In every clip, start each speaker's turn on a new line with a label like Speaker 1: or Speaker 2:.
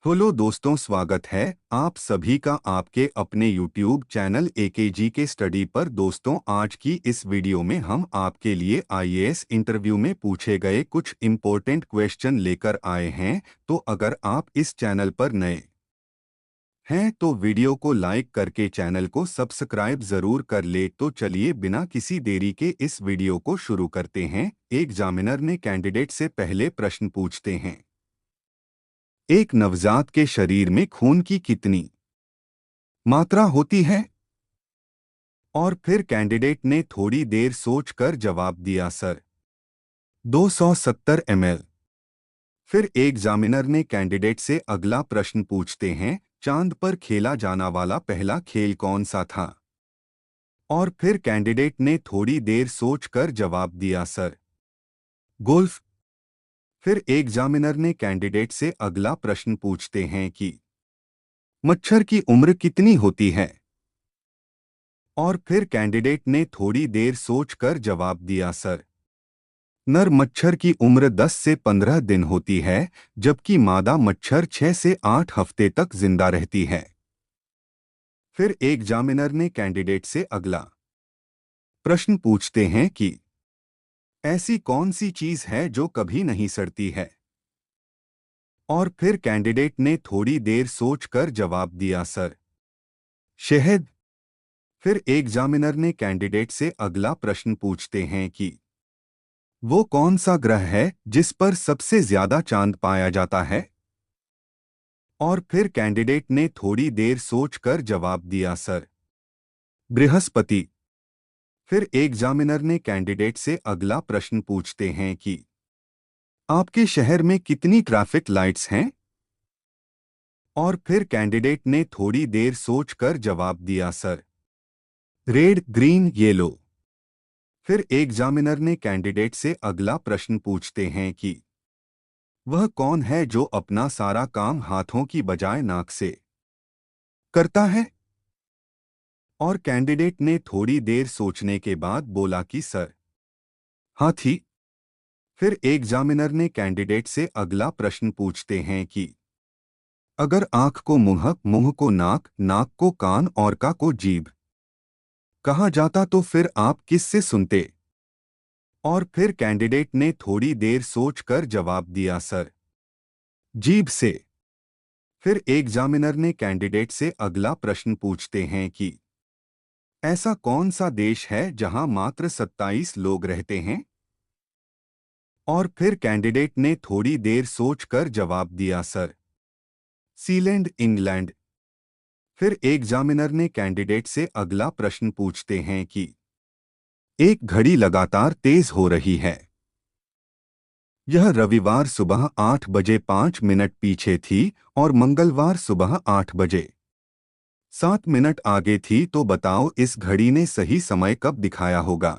Speaker 1: Hello दोस्तों, स्वागत है आप सभी का आपके अपने YouTube चैनल एकेजी के स्टडी पर। दोस्तों, आज की इस वीडियो में हम आपके लिए आईएएस इंटरव्यू में पूछे गए कुछ इम्पोर्टेंट क्वेश्चन लेकर आए हैं। तो अगर आप इस चैनल पर नए हैं तो वीडियो को लाइक करके चैनल को सब्सक्राइब जरूर कर ले। तो चलिए बिना किसी देरी के इस वीडियो को शुरू करते हैं। एग्जामिनर ने कैंडिडेट से पहले प्रश्न पूछते हैं। एक नवजात के शरीर में खून की कितनी मात्रा होती है? और फिर कैंडिडेट ने थोड़ी देर सोचकर जवाब दिया, सर 270 ml। फिर एग्जामिनर ने कैंडिडेट से अगला प्रश्न पूछते हैं। चांद पर खेला जाना वाला पहला खेल कौन सा था? और फिर कैंडिडेट ने थोड़ी देर सोचकर जवाब दिया, सर गोल्फ। फिर एग्जामिनर ने कैंडिडेट से अगला प्रश्न पूछते हैं कि मच्छर की उम्र कितनी होती है? और फिर कैंडिडेट ने थोड़ी देर सोचकर जवाब दिया, सर नर मच्छर की उम्र 10 से 15 दिन होती है, जबकि मादा मच्छर 6 से 8 हफ्ते तक जिंदा रहती है। फिर एग्जामिनर ने कैंडिडेट से अगला प्रश्न पूछते हैं कि ऐसी कौन सी चीज है जो कभी नहीं सड़ती है? और फिर कैंडिडेट ने थोड़ी देर सोचकर जवाब दिया, सर शहद। फिर एग्जामिनर ने कैंडिडेट से अगला प्रश्न पूछते हैं कि वो कौन सा ग्रह है जिस पर सबसे ज्यादा चांद पाया जाता है? और फिर कैंडिडेट ने थोड़ी देर सोचकर जवाब दिया, सर बृहस्पति। फिर एग्जामिनर ने कैंडिडेट से अगला प्रश्न पूछते हैं कि आपके शहर में कितनी ट्रैफिक लाइट्स हैं? और फिर कैंडिडेट ने थोड़ी देर सोचकर जवाब दिया, सर रेड, ग्रीन, येलो। फिर एग्जामिनर ने कैंडिडेट से अगला प्रश्न पूछते हैं कि वह कौन है जो अपना सारा काम हाथों की बजाय नाक से करता है? और कैंडिडेट ने थोड़ी देर सोचने के बाद बोला कि सर हाथी। फिर एग्जामिनर ने कैंडिडेट से अगला प्रश्न पूछते हैं कि अगर आंख को मुंह, मुंह को नाक, नाक को कान और का को जीभ कहा जाता तो फिर आप किससे सुनते? और फिर कैंडिडेट ने थोड़ी देर सोचकर जवाब दिया, सर जीभ से। फिर एग्जामिनर ने कैंडिडेट से अगला प्रश्न पूछते हैं कि ऐसा कौन सा देश है जहां मात्र 27 लोग रहते हैं? और फिर कैंडिडेट ने थोड़ी देर सोचकर जवाब दिया, सर सीलैंड, इंग्लैंड। फिर एग्जामिनर ने कैंडिडेट से अगला प्रश्न पूछते हैं कि एक घड़ी लगातार तेज हो रही है। यह रविवार सुबह 8 बजे 5 मिनट पीछे थी और मंगलवार सुबह 8 बजे 7 मिनट आगे थी। तो बताओ इस घड़ी ने सही समय कब दिखाया होगा?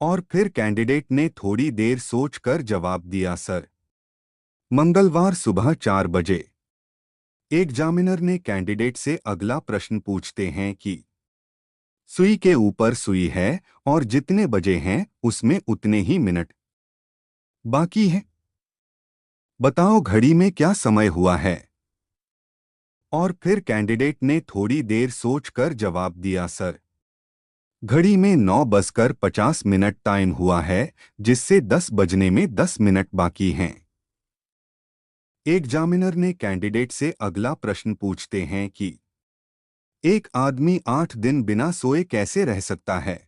Speaker 1: और फिर कैंडिडेट ने थोड़ी देर सोचकर जवाब दिया, सर मंगलवार सुबह 4 बजे। एग्जामिनर ने कैंडिडेट से अगला प्रश्न पूछते हैं कि सुई के ऊपर सुई है और जितने बजे हैं उसमें उतने ही मिनट बाकी हैं। बताओ घड़ी में क्या समय हुआ है? और फिर कैंडिडेट ने थोड़ी देर सोचकर जवाब दिया, सर घड़ी में 9:50 टाइम हुआ है, जिससे 10 बजने में 10 मिनट बाकी हैं। एग्जामिनर ने कैंडिडेट से अगला प्रश्न पूछते हैं कि एक आदमी 8 दिन बिना सोए कैसे रह सकता है?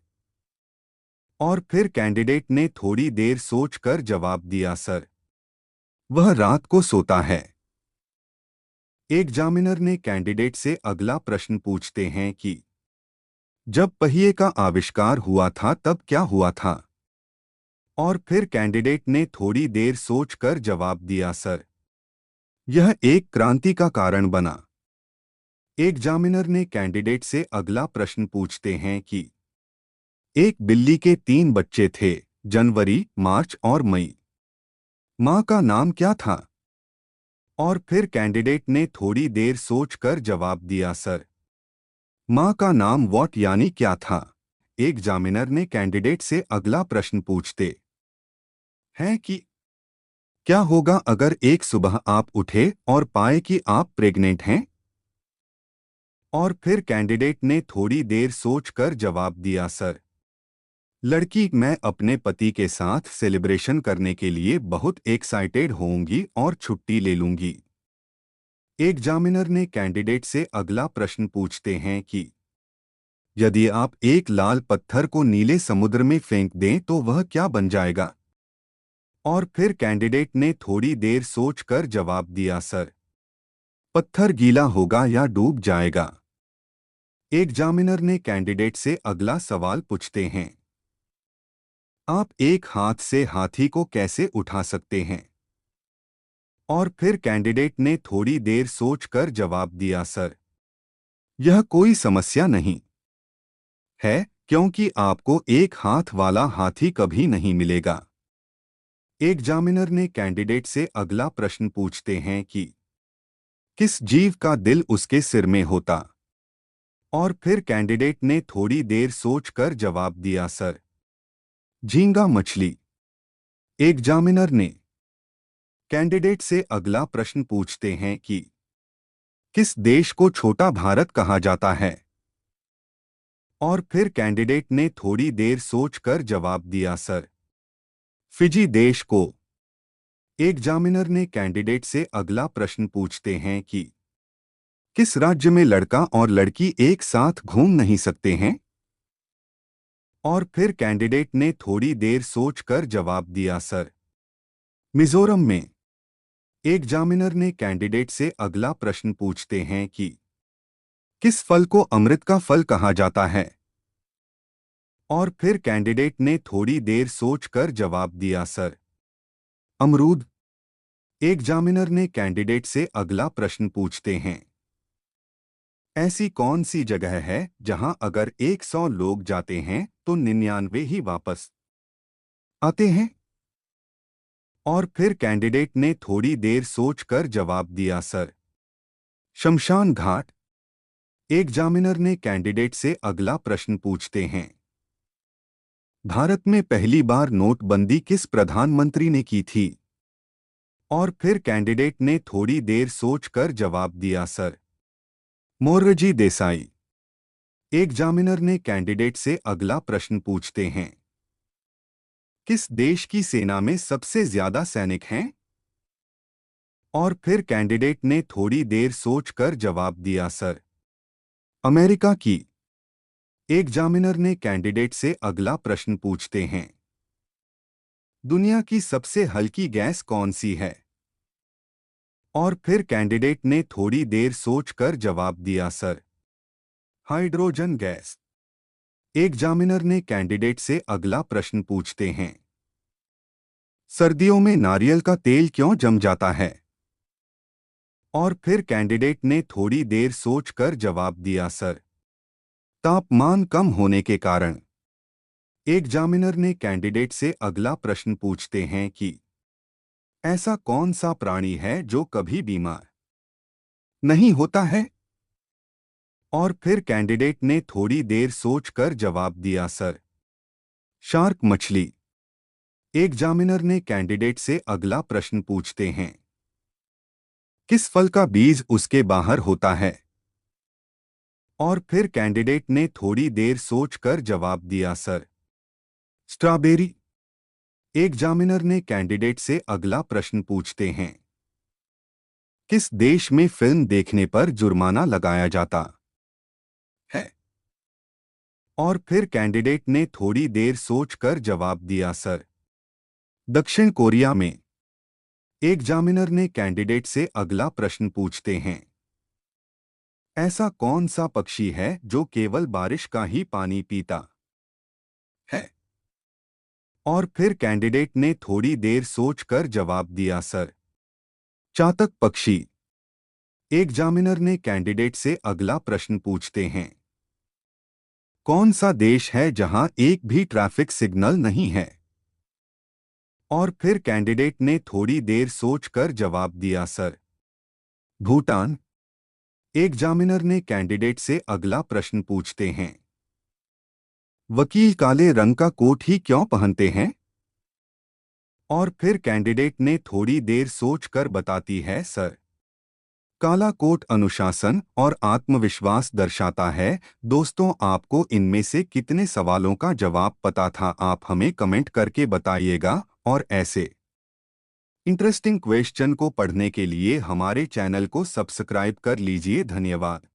Speaker 1: और फिर कैंडिडेट ने थोड़ी देर सोचकर जवाब दिया, सर वह रात को सोता है। एग्जामिनर ने कैंडिडेट से अगला प्रश्न पूछते हैं कि जब पहिए का आविष्कार हुआ था तब क्या हुआ था? और फिर कैंडिडेट ने थोड़ी देर सोचकर जवाब दिया, सर यह एक क्रांति का कारण बना। एग्जामिनर ने कैंडिडेट से अगला प्रश्न पूछते हैं कि एक बिल्ली के 3 बच्चे थे, जनवरी, मार्च और मई। मां का नाम क्या था? और फिर कैंडिडेट ने थोड़ी देर सोचकर जवाब दिया, सर मां का नाम वॉट यानी क्या था। एग्जामिनर ने कैंडिडेट से अगला प्रश्न पूछते हैं कि क्या होगा अगर एक सुबह आप उठे और पाए कि आप प्रेग्नेंट हैं? और फिर कैंडिडेट ने थोड़ी देर सोचकर जवाब दिया, सर, लड़की, मैं अपने पति के साथ सेलिब्रेशन करने के लिए बहुत एक्साइटेड होंगी और छुट्टी ले लूंगी। एग्जामिनर ने कैंडिडेट से अगला प्रश्न पूछते हैं कि यदि आप एक लाल पत्थर को नीले समुद्र में फेंक दें तो वह क्या बन जाएगा? और फिर कैंडिडेट ने थोड़ी देर सोचकर जवाब दिया, सर, पत्थर गीला होगा या डूब जाएगा। एग्जामिनर ने कैंडिडेट से अगला सवाल पूछते हैं, आप एक हाथ से हाथी को कैसे उठा सकते हैं? और फिर कैंडिडेट ने थोड़ी देर सोचकर जवाब दिया, सर, यह कोई समस्या नहीं है, क्योंकि आपको एक हाथ वाला हाथी कभी नहीं मिलेगा। एग्जामिनर ने कैंडिडेट से अगला प्रश्न पूछते हैं कि किस जीव का दिल उसके सिर में होता? और फिर कैंडिडेट ने थोड़ी देर सोचकर जवाब दिया, सर, झींगा मछली। एग्जामिनर ने कैंडिडेट से अगला प्रश्न पूछते हैं कि किस देश को छोटा भारत कहा जाता है? और फिर कैंडिडेट ने थोड़ी देर सोचकर जवाब दिया, सर, फिजी देश को। एग्जामिनर ने कैंडिडेट से अगला प्रश्न पूछते हैं कि किस राज्य में लड़का और लड़की एक साथ घूम नहीं सकते हैं? और फिर कैंडिडेट ने थोड़ी देर सोचकर जवाब दिया, सर, मिजोरम में। एग्जामिनर ने कैंडिडेट से अगला प्रश्न पूछते हैं कि किस फल को अमृत का फल कहा जाता है? और फिर कैंडिडेट ने थोड़ी देर सोचकर जवाब दिया, सर, अमरूद। एग्जामिनर ने कैंडिडेट से अगला प्रश्न पूछते हैं, ऐसी कौन सी जगह है जहां अगर 100 लोग जाते हैं तो 99 ही वापस आते हैं? और फिर कैंडिडेट ने थोड़ी देर सोचकर जवाब दिया, सर, शमशान घाट। एग्जामिनर ने कैंडिडेट से अगला प्रश्न पूछते हैं, भारत में पहली बार नोटबंदी किस प्रधानमंत्री ने की थी? और फिर कैंडिडेट ने थोड़ी देर सोचकर जवाब दिया, सर, मोरारजी देसाई। एग्जामिनर ने कैंडिडेट से अगला प्रश्न पूछते हैं, किस देश की सेना में सबसे ज्यादा सैनिक हैं? और फिर कैंडिडेट ने थोड़ी देर सोचकर जवाब दिया, सर, अमेरिका की। एग्जामिनर ने कैंडिडेट से अगला प्रश्न पूछते हैं, दुनिया की सबसे हल्की गैस कौन सी है? और फिर कैंडिडेट ने थोड़ी देर सोचकर जवाब दिया, सर, हाइड्रोजन गैस। एग्जामिनर ने कैंडिडेट से अगला प्रश्न पूछते हैं, सर्दियों में नारियल का तेल क्यों जम जाता है? और फिर कैंडिडेट ने थोड़ी देर सोचकर जवाब दिया, सर, तापमान कम होने के कारण। एग्जामिनर ने कैंडिडेट से अगला प्रश्न पूछते हैं कि ऐसा कौन सा प्राणी है जो कभी बीमार नहीं होता है? और फिर कैंडिडेट ने थोड़ी देर सोचकर जवाब दिया, सर, शार्क मछली। एग्जामिनर ने कैंडिडेट से अगला प्रश्न पूछते हैं, किस फल का बीज उसके बाहर होता है? और फिर कैंडिडेट ने थोड़ी देर सोचकर जवाब दिया, सर, स्ट्रॉबेरी। एग्जामिनर ने कैंडिडेट से अगला प्रश्न पूछते हैं, किस देश में फिल्म देखने पर जुर्माना लगाया जाता है? और फिर कैंडिडेट ने थोड़ी देर सोचकर जवाब दिया, सर, दक्षिण कोरिया में। एग्जामिनर ने कैंडिडेट से अगला प्रश्न पूछते हैं, ऐसा कौन सा पक्षी है जो केवल बारिश का ही पानी पीता है? और फिर कैंडिडेट ने थोड़ी देर सोचकर जवाब दिया, सर, चातक पक्षी। एग्जामिनर ने कैंडिडेट से अगला प्रश्न पूछते हैं, कौन सा देश है जहां एक भी ट्रैफिक सिग्नल नहीं है? और फिर कैंडिडेट ने थोड़ी देर सोचकर जवाब दिया, सर, भूटान। एग्जामिनर ने कैंडिडेट से अगला प्रश्न पूछते हैं, वकील काले रंग का कोट ही क्यों पहनते हैं? और फिर कैंडिडेट ने थोड़ी देर सोचकर बताती है, सर। काला कोट अनुशासन और आत्मविश्वास दर्शाता है। दोस्तों, आपको इनमें से कितने सवालों का जवाब पता था? आप हमें कमेंट करके बताइएगा। और ऐसे इंटरेस्टिंग क्वेश्चन को पढ़ने के लिए हमारे चैनल को सब्सक्राइब कर लीजिए। धन्यवाद।